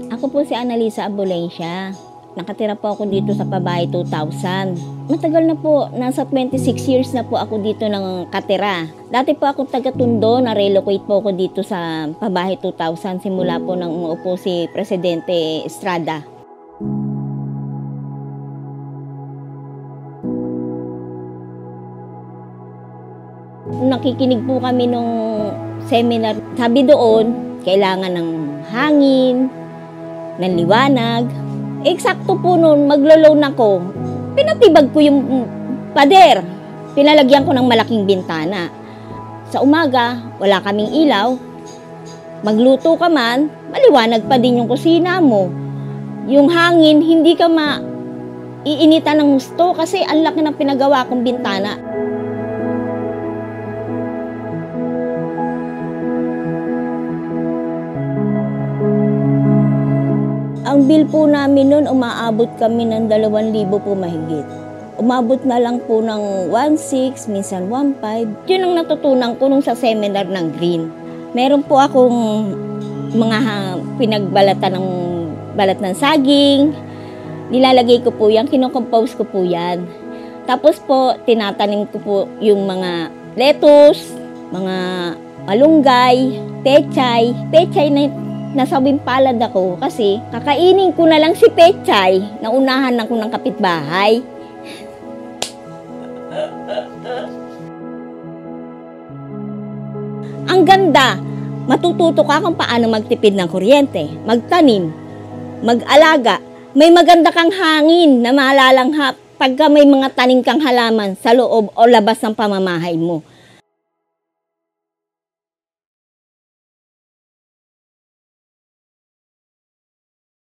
Ako po si Annalisa Abulencia. Nakatira po ako dito sa Pabahay 2000. Matagal na po, nasa 26 years na po ako dito ng katira. Dati po ako taga-Tondo, na-relocate po ako dito sa Pabahay 2000 simula po nang umuupo si Presidente Estrada. Nakikinig po kami nung seminar. Sabi doon, kailangan ng hangin, ng liwanag. Eksakto po noon, maglo-loan ako. Pinatibag ko yung pader. Pinalagyan ko ng malaking bintana. Sa umaga, wala kaming ilaw. Magluto ka man, maliwanag pa din yung kusina mo. Yung hangin, hindi ka iinitan ng gusto kasi ang laki ng pinagawa kong bintana. Ang bill po namin noon, umaabot kami ng 2,000 po mahigit. Umabot na lang po ng 1,600, minsan 1,500. Yun ang natutunan ko nung sa seminar ng Green. Meron po akong mga pinagbalatan ng balat ng saging. Nilalagay ko po yan, kinocompose ko po yan. Tapos po, tinatanim ko po yung mga lettuce, mga malunggay, pechay. Pechay na nasawing palad ako kasi kakainin ko na lang si Pechay na unahan ako ng kapitbahay. Ang ganda, matututo ka kung paano magtipid ng kuryente, magtanim, mag-alaga. May maganda kang hangin na malalanghap pagka may mga tanim kang halaman sa loob o labas ng pamamahay mo.